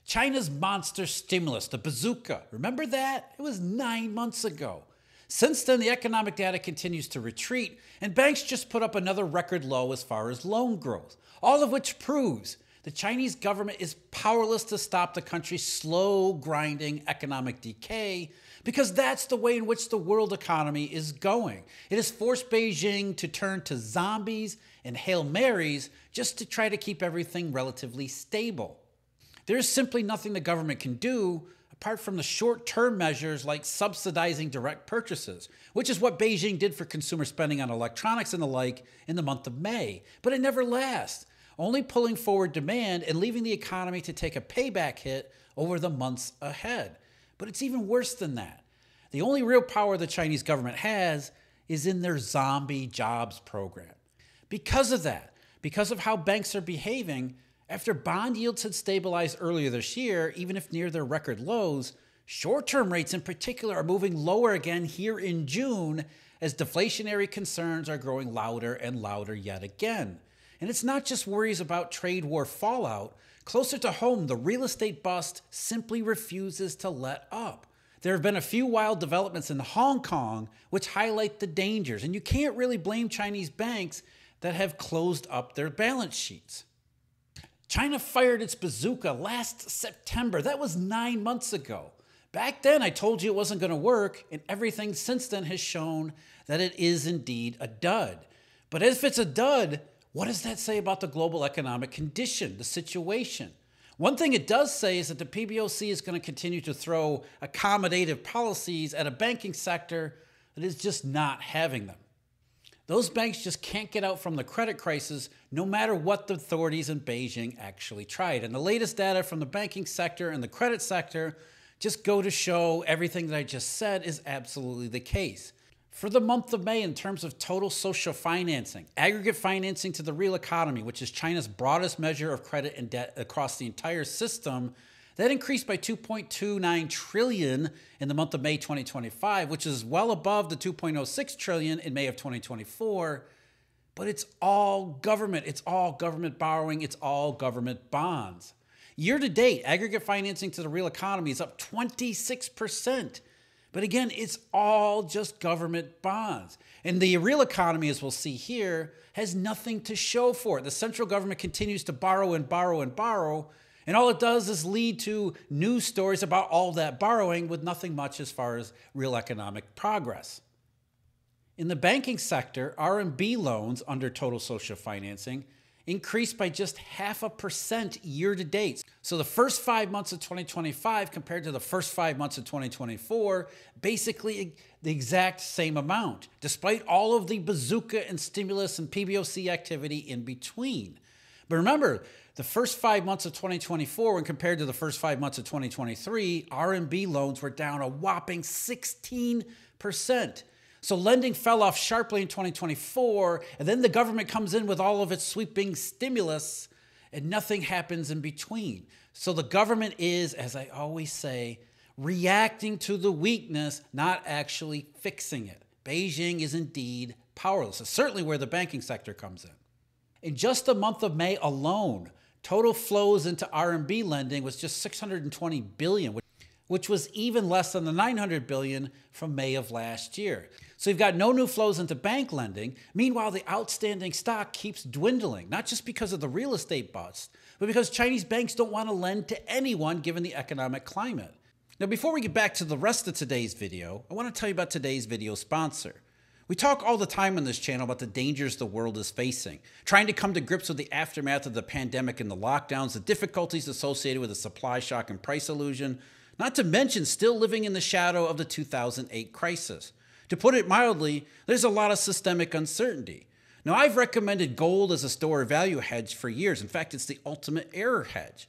China's monster stimulus, the bazooka. Remember that? It was 9 months ago. Since then, the economic data continues to retreat, and banks just put up another record low as far as loan growth, all of which proves the Chinese government is powerless to stop the country's slow, grinding economic decay, because that's the way in which the world economy is going. It has forced Beijing to turn to zombies and Hail Marys just to try to keep everything relatively stable. There's simply nothing the government can do apart from the short-term measures like subsidizing direct purchases, which is what Beijing did for consumer spending on electronics and the like in the month of May. But it never lasts, only pulling forward demand and leaving the economy to take a payback hit over the months ahead. But it's even worse than that. The only real power the Chinese government has is in their zombie jobs program. Because of that, because of how banks are behaving, after bond yields had stabilized earlier this year, even if near their record lows, short-term rates in particular are moving lower again here in June as deflationary concerns are growing louder and louder yet again. And it's not just worries about trade war fallout. Closer to home, the real estate bust simply refuses to let up. There have been a few wild developments in Hong Kong which highlight the dangers, and you can't really blame Chinese banks that have closed up their balance sheets. China fired its bazooka last September. That was 9 months ago. Back then, I told you it wasn't going to work, and everything since then has shown that it is indeed a dud. But if it's a dud, what does that say about the global economic condition, the situation? One thing it does say is that the PBOC is going to continue to throw accommodative policies at a banking sector that is just not having them. Those banks just can't get out from the credit crisis no matter what the authorities in Beijing actually tried. And the latest data from the banking sector and the credit sector just go to show everything that I just said is absolutely the case. For the month of May, in terms of total social financing, aggregate financing to the real economy, which is China's broadest measure of credit and debt across the entire system, that increased by 2.29 trillion in the month of May 2025, which is well above the 2.06 trillion in May of 2024. But it's all government. It's all government borrowing. It's all government bonds. Year to date, aggregate financing to the real economy is up 26%. But again, it's all just government bonds. And the real economy, as we'll see here, has nothing to show for it. The central government continues to borrow and borrow and borrow. And all it does is lead to news stories about all that borrowing with nothing much as far as real economic progress. In the banking sector, RMB loans under total social financing increased by just 0.5% year to date. So the first 5 months of 2025 compared to the first 5 months of 2024, basically the exact same amount, despite all of the bazooka and stimulus and PBOC activity in between. But remember, the first 5 months of 2024, when compared to the first 5 months of 2023, RMB loans were down a whopping 16%. So lending fell off sharply in 2024, and then the government comes in with all of its sweeping stimulus, and nothing happens in between. So the government is, as I always say, reacting to the weakness, not actually fixing it. Beijing is indeed powerless. It's certainly where the banking sector comes in. In just the month of May alone, total flows into RMB lending was just 620 billion, which was even less than the 900 billion from May of last year. So you've got no new flows into bank lending. Meanwhile, the outstanding stock keeps dwindling, not just because of the real estate bust, but because Chinese banks don't want to lend to anyone given the economic climate. Now, before we get back to the rest of today's video, I want to tell you about today's video sponsor. We talk all the time on this channel about the dangers the world is facing, trying to come to grips with the aftermath of the pandemic and the lockdowns, the difficulties associated with the supply shock and price illusion, not to mention still living in the shadow of the 2008 crisis. To put it mildly, there's a lot of systemic uncertainty. Now, I've recommended gold as a store value hedge for years. In fact, it's the ultimate error hedge.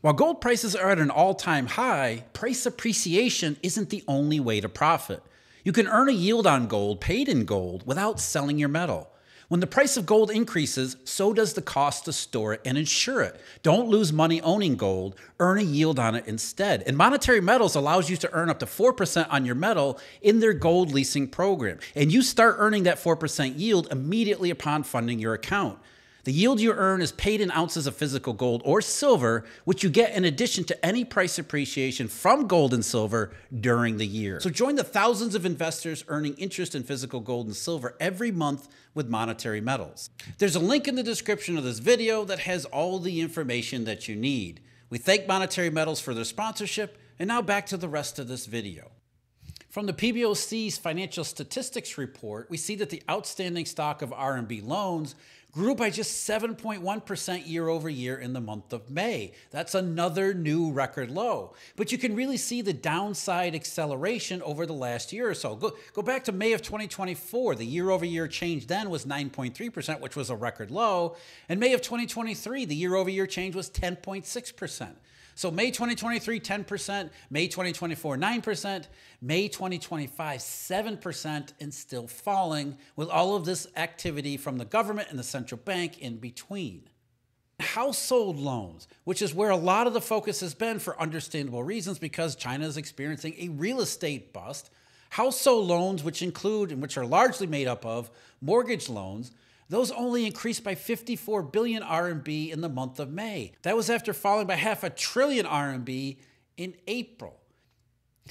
While gold prices are at an all-time high, price appreciation isn't the only way to profit. You can earn a yield on gold paid in gold without selling your metal. When the price of gold increases, so does the cost to store it and insure it. Don't lose money owning gold, earn a yield on it instead. And Monetary Metals allows you to earn up to 4% on your metal in their gold leasing program. And you start earning that 4% yield immediately upon funding your account. The yield you earn is paid in ounces of physical gold or silver, which you get in addition to any price appreciation from gold and silver during the year. So join the thousands of investors earning interest in physical gold and silver every month with Monetary Metals. There's a link in the description of this video that has all the information that you need. We thank Monetary Metals for their sponsorship, and now back to the rest of this video. From the PBOC's Financial Statistics Report, we see that the outstanding stock of RMB loans grew by just 7.1% year over year in the month of May. That's another new record low. But you can really see the downside acceleration over the last year or so. Go back to May of 2024. The year over year change then was 9.3%, which was a record low. And May of 2023, the year over year change was 10.6%. So May 2023, 10%, May 2024, 9%, May 2025, 7%, and still falling with all of this activity from the government and the central bank in between. Household loans, which is where a lot of the focus has been for understandable reasons because China is experiencing a real estate bust. Household loans, which include and which are largely made up of mortgage loans, those only increased by 54 billion RMB in the month of May. That was after falling by $500 billion RMB in April.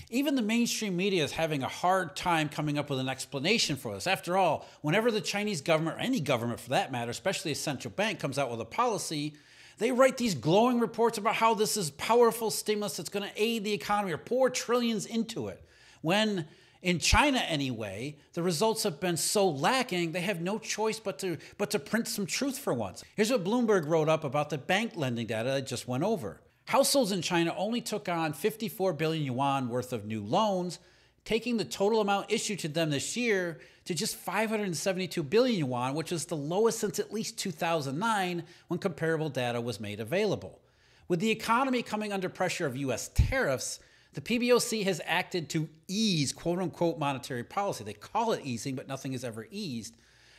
Even the mainstream media is having a hard time coming up with an explanation for this. After all, whenever the Chinese government, or any government for that matter, especially a central bank, comes out with a policy, they write these glowing reports about how this is powerful stimulus that's going to aid the economy or pour trillions into it. When in China, anyway, the results have been so lacking, they have no choice but to print some truth for once. Here's what Bloomberg wrote up about the bank lending data I just went over. Households in China only took on 54 billion yuan worth of new loans, taking the total amount issued to them this year to just 572 billion yuan, which is the lowest since at least 2009 when comparable data was made available. With the economy coming under pressure of U.S. tariffs, the PBOC has acted to ease quote-unquote monetary policy. They call it easing, but nothing is ever eased.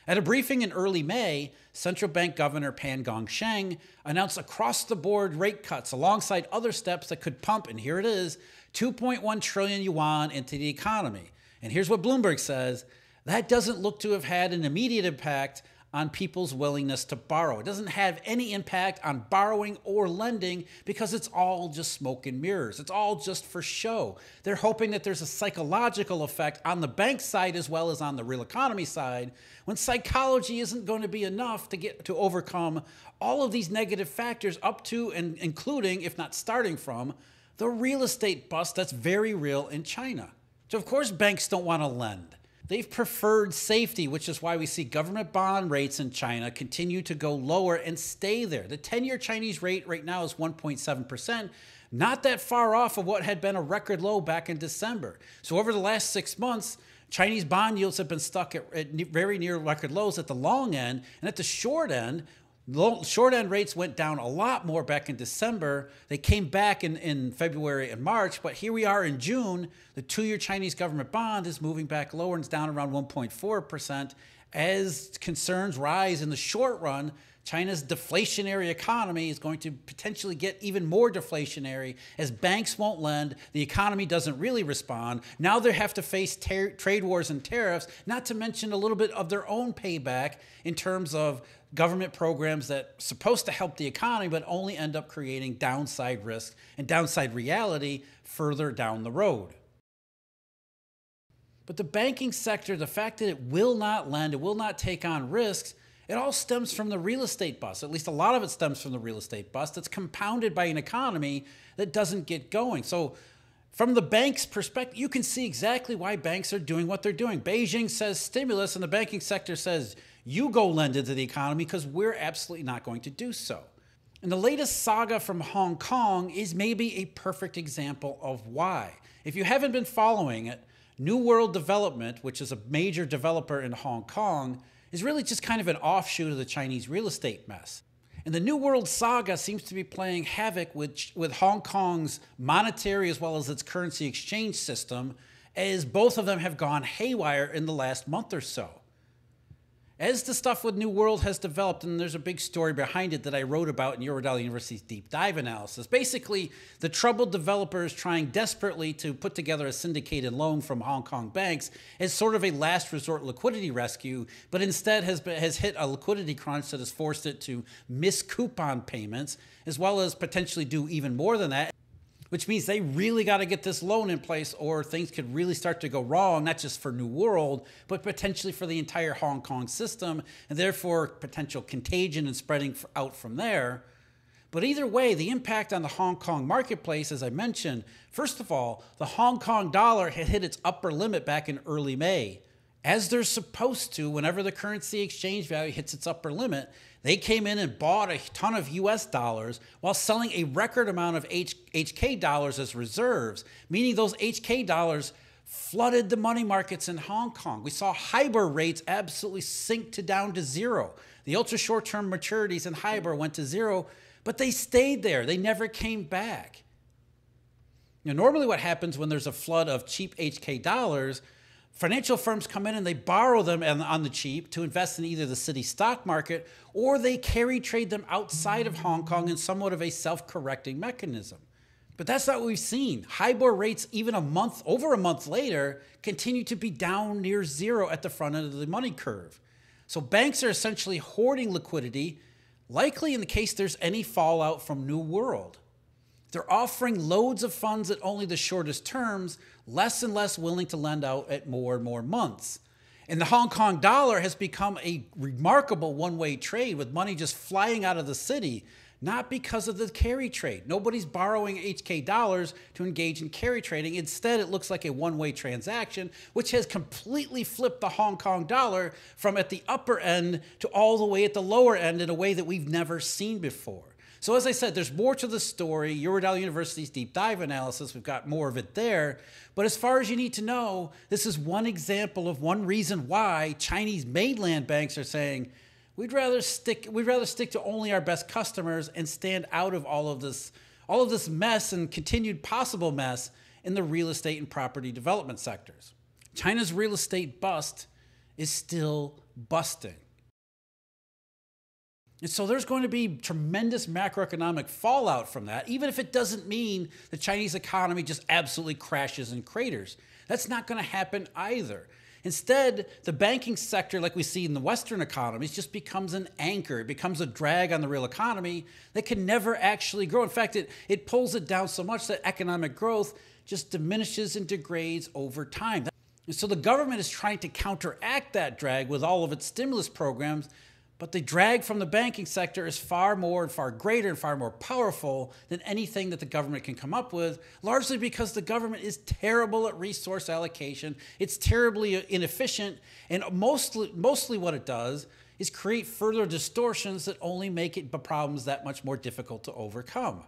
At a briefing in early May, Central Bank Governor Pan Gongsheng announced across-the-board rate cuts alongside other steps that could pump, and here it is, 2.1 trillion yuan into the economy. And here's what Bloomberg says: that doesn't look to have had an immediate impact on people's willingness to borrow. It doesn't have any impact on borrowing or lending because it's all just smoke and mirrors. It's all just for show. They're hoping that there's a psychological effect on the bank side as well as on the real economy side, when psychology isn't going to be enough to overcome all of these negative factors up to and including, if not starting from, the real estate bust that's very real in China. So of course banks don't want to lend. They've preferred safety, which is why we see government bond rates in China continue to go lower and stay there. The 10-year Chinese rate right now is 1.7%, not that far off of what had been a record low back in December. So over the last 6 months, Chinese bond yields have been stuck at very near record lows at the long end, and at the short end rates went down a lot more back in December. They came back in February and March, but here we are in June. The 2-year Chinese government bond is moving back lower and it's down around 1.4%. As concerns rise in the short run, China's deflationary economy is going to potentially get even more deflationary as banks won't lend, the economy doesn't really respond. Now they have to face trade wars and tariffs, not to mention a little bit of their own payback in terms of government programs that are supposed to help the economy but only end up creating downside risk and downside reality further down the road. But the banking sector, the fact that it will not lend, it will not take on risks, it all stems from the real estate bust. At least a lot of it stems from the real estate bust that's compounded by an economy that doesn't get going. So from the bank's perspective, you can see exactly why banks are doing what they're doing. Beijing says stimulus, and the banking sector says, you go lend into the economy because we're absolutely not going to do so. And the latest saga from Hong Kong is maybe a perfect example of why. If you haven't been following it, New World Development, which is a major developer in Hong Kong, is really just kind of an offshoot of the Chinese real estate mess. And the New World saga seems to be playing havoc with Hong Kong's monetary as well as its currency exchange system, as both of them have gone haywire in the last month or so. As the stuff with New World has developed, and there's a big story behind it that I wrote about in Eurodollar University's deep dive analysis, basically the troubled developers trying desperately to put together a syndicated loan from Hong Kong banks as sort of a last resort liquidity rescue, but instead has hit a liquidity crunch that has forced it to miss coupon payments, as well as potentially do even more than that, which means they really got to get this loan in place or things could really start to go wrong, not just for New World, but potentially for the entire Hong Kong system, and therefore potential contagion and spreading out from there. But either way, the impact on the Hong Kong marketplace, as I mentioned, first of all, the Hong Kong dollar had hit its upper limit back in early May. As they're supposed to, whenever the currency exchange value hits its upper limit, they came in and bought a ton of US dollars while selling a record amount of HK dollars as reserves, meaning those HK dollars flooded the money markets in Hong Kong. We saw HIBOR rates absolutely sink down to zero. The ultra short-term maturities in HIBOR went to zero, but they stayed there. They never came back. Normally what happens when there's a flood of cheap HK dollars, financial firms come in and they borrow them on the cheap to invest in either the city stock market or they carry trade them outside of Hong Kong in somewhat of a self-correcting mechanism. But that's not what we've seen. HIBOR rates, even over a month later, continue to be down near zero at the front end of the money curve. So banks are essentially hoarding liquidity, likely in the case there's any fallout from New World. They're offering loads of funds at only the shortest terms, less and less willing to lend out at more and more months. And the Hong Kong dollar has become a remarkable one-way trade with money just flying out of the city, not because of the carry trade. Nobody's borrowing HK dollars to engage in carry trading. Instead, it looks like a one-way transaction, which has completely flipped the Hong Kong dollar from at the upper end to all the way at the lower end in a way that we've never seen before. So as I said, there's more to the story. Eurodollar University's deep dive analysis, we've got more of it there. But as far as you need to know, this is one example of one reason why Chinese mainland banks are saying, we'd rather stick to only our best customers and stand out of all of this mess and continued possible mess in the real estate and property development sectors. China's real estate bust is still busting. And so there's going to be tremendous macroeconomic fallout from that, even if it doesn't mean the Chinese economy just absolutely crashes and craters. That's not going to happen either. Instead, the banking sector, like we see in the Western economies, just becomes an anchor. It becomes a drag on the real economy that can never actually grow. In fact, it pulls it down so much that economic growth just diminishes and degrades over time. And so the government is trying to counteract that drag with all of its stimulus programs. But the drag from the banking sector is far greater and far more powerful than anything that the government can come up with, largely because the government is terrible at resource allocation. It's terribly inefficient, and mostly what it does is create further distortions that only make the problems that much more difficult to overcome.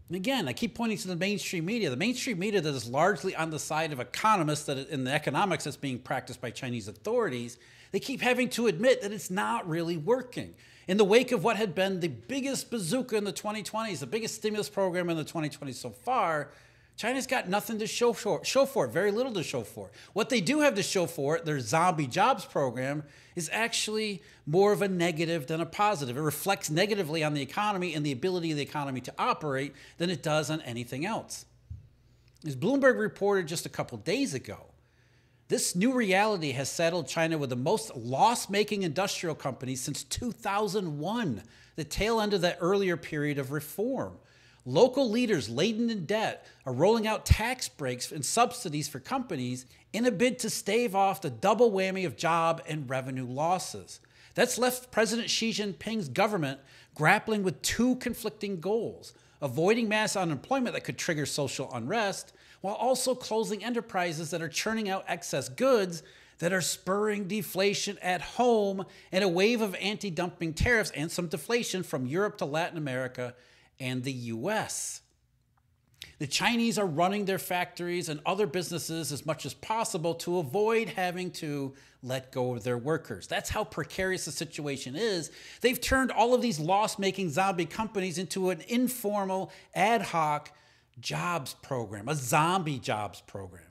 And again, I keep pointing to the mainstream media. The mainstream media that is largely on the side of economists, that in the economics that's being practiced by Chinese authorities, they keep having to admit that it's not really working. In the wake of what had been the biggest bazooka in the 2020s, the biggest stimulus program in the 2020s so far, China's got nothing to show for it, very little to show for it. What they do have to show for it, their zombie jobs program, is actually more of a negative than a positive. It reflects negatively on the economy and the ability of the economy to operate than it does on anything else. As Bloomberg reported just a couple days ago, this new reality has saddled China with the most loss-making industrial companies since 2001, the tail end of that earlier period of reform. Local leaders laden in debt are rolling out tax breaks and subsidies for companies in a bid to stave off the double whammy of job and revenue losses. That's left President Xi Jinping's government grappling with two conflicting goals: avoiding mass unemployment that could trigger social unrest, while also closing enterprises that are churning out excess goods that are spurring deflation at home and a wave of anti-dumping tariffs and some deflation from Europe to Latin America and the US. The Chinese are running their factories and other businesses as much as possible to avoid having to let go of their workers. That's how precarious the situation is. They've turned all of these loss-making zombie companies into an informal, ad hoc jobs program, a zombie jobs program.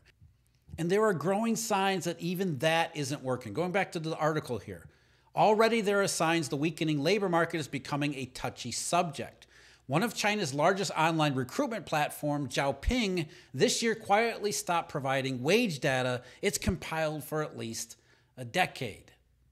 And there are growing signs that even that isn't working. Going back to the article here, already there are signs the weakening labor market is becoming a touchy subject. One of China's largest online recruitment platform, Zhaoping, this year quietly stopped providing wage data it's compiled for at least a decade.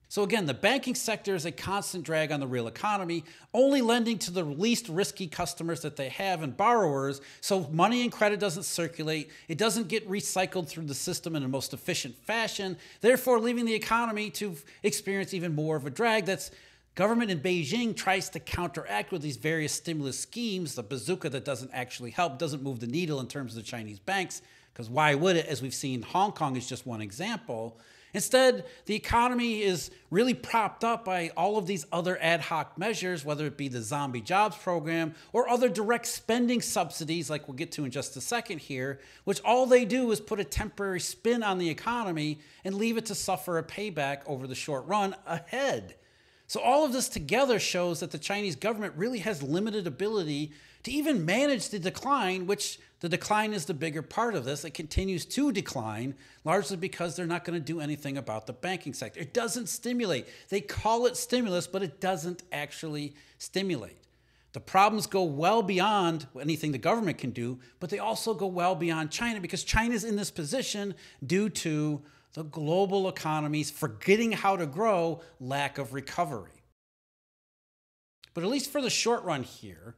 So again, the banking sector is a constant drag on the real economy, only lending to the least risky customers that they have and borrowers, so money and credit doesn't circulate, it doesn't get recycled through the system in the most efficient fashion, therefore leaving the economy to experience even more of a drag that's government in Beijing tries to counteract with these various stimulus schemes, the bazooka that doesn't actually help, doesn't move the needle in terms of the Chinese banks, because why would it? As we've seen, Hong Kong is just one example. Instead, the economy is really propped up by all of these other ad hoc measures, whether it be the zombie jobs program or other direct spending subsidies like we'll get to in just a second here, which all they do is put a temporary spin on the economy and leave it to suffer a payback over the short run ahead. So all of this together shows that the Chinese government really has limited ability to even manage the decline, which the decline is the bigger part of this. It continues to decline, largely because they're not going to do anything about the banking sector. It doesn't stimulate. They call it stimulus, but it doesn't actually stimulate. The problems go well beyond anything the government can do, but they also go well beyond China because China's in this position due to the global economy's forgetting how to grow, lack of recovery. But at least for the short run here,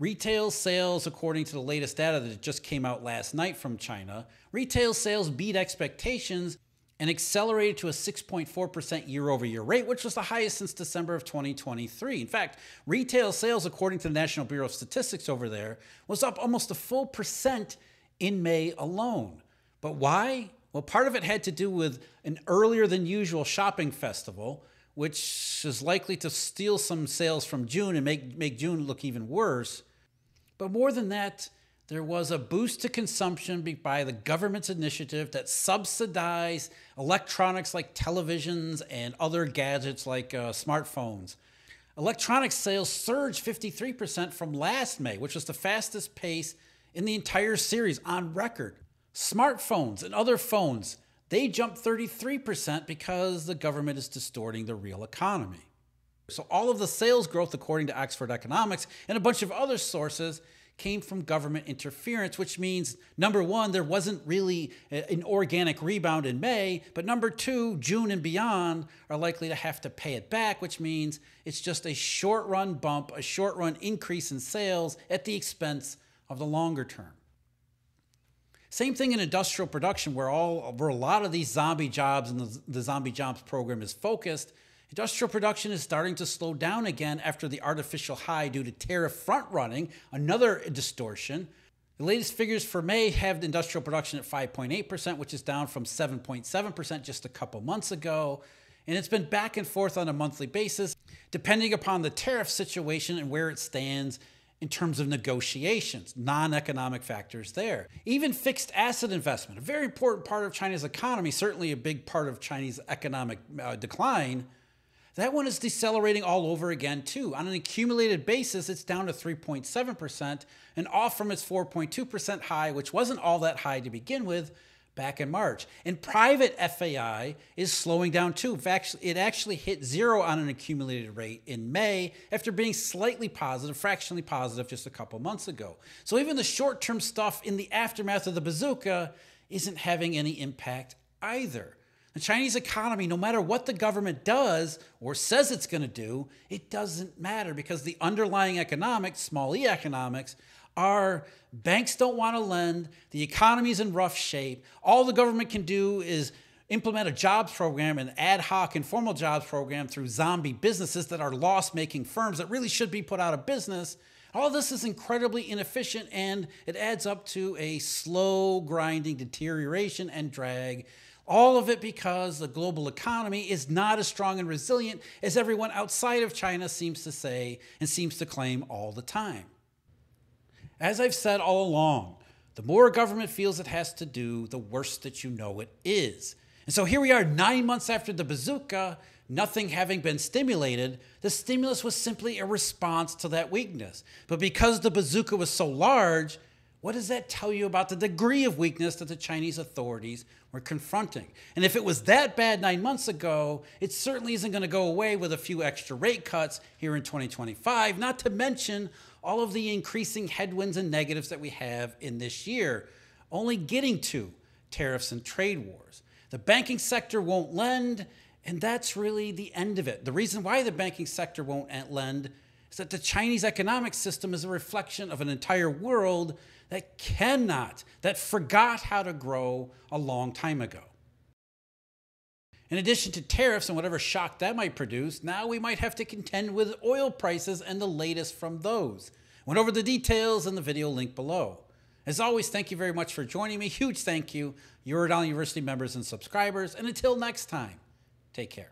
retail sales, according to the latest data that just came out last night from China, retail sales beat expectations and accelerated to a 6.4% year-over-year rate, which was the highest since December of 2023. In fact, retail sales, according to the National Bureau of Statistics over there, was up almost a full percent in May alone. But why? Well, part of it had to do with an earlier than usual shopping festival, which is likely to steal some sales from June and make June look even worse. But more than that, there was a boost to consumption by the government's initiative that subsidized electronics like televisions and other gadgets like smartphones. Electronics sales surged 53% from last May, which was the fastest pace in the entire series on record. Smartphones and other phones, they jumped 33% because the government is distorting the real economy. So all of the sales growth, according to Oxford Economics and a bunch of other sources, came from government interference, which means, number one, there wasn't really an organic rebound in May, but number two, June and beyond are likely to have to pay it back, which means it's just a short-run bump, a short-run increase in sales at the expense of the longer term. Same thing in industrial production, where a lot of these zombie jobs and the zombie jobs program is focused. Industrial production is starting to slow down again after the artificial high due to tariff front-running, another distortion. The latest figures for May have industrial production at 5.8%, which is down from 7.7% just a couple months ago. And it's been back and forth on a monthly basis, depending upon the tariff situation and where it stands in terms of negotiations, non-economic factors there. Even fixed asset investment, a very important part of China's economy, certainly a big part of Chinese economic decline, that one is decelerating all over again too. On an accumulated basis, it's down to 3.7% and off from its 4.2% high, which wasn't all that high to begin with back in March. And private FAI is slowing down too. In fact, it actually hit zero on an accumulated rate in May after being slightly positive, fractionally positive just a couple months ago. So even the short-term stuff in the aftermath of the bazooka isn't having any impact either. The Chinese economy, no matter what the government does or says it's going to do, it doesn't matter because the underlying economics, small e economics, are banks don't want to lend, the economy's in rough shape, all the government can do is implement a jobs program, an ad hoc informal jobs program through zombie businesses that are loss-making firms that really should be put out of business. All this is incredibly inefficient and it adds up to a slow grinding deterioration and drag. All of it because the global economy is not as strong and resilient as everyone outside of China seems to say and seems to claim all the time. As I've said all along, the more a government feels it has to do, the worse that you know it is. And so here we are 9 months after the bazooka, nothing having been stimulated. The stimulus was simply a response to that weakness. But because the bazooka was so large, What does that tell you about the degree of weakness that the Chinese authorities were confronting? And if it was that bad 9 months ago, it certainly isn't going to go away with a few extra rate cuts here in 2025, not to mention all of the increasing headwinds and negatives that we have in this year, only getting to tariffs and trade wars. The banking sector won't lend, and that's really the end of it. The reason why the banking sector won't lend is that the Chinese economic system is a reflection of an entire world that forgot how to grow a long time ago. In addition to tariffs and whatever shock that might produce, now we might have to contend with oil prices and the latest from those. Went over the details in the video link below. As always, thank you very much for joining me. Huge thank you, Eurodollar University members and subscribers. And until next time, take care.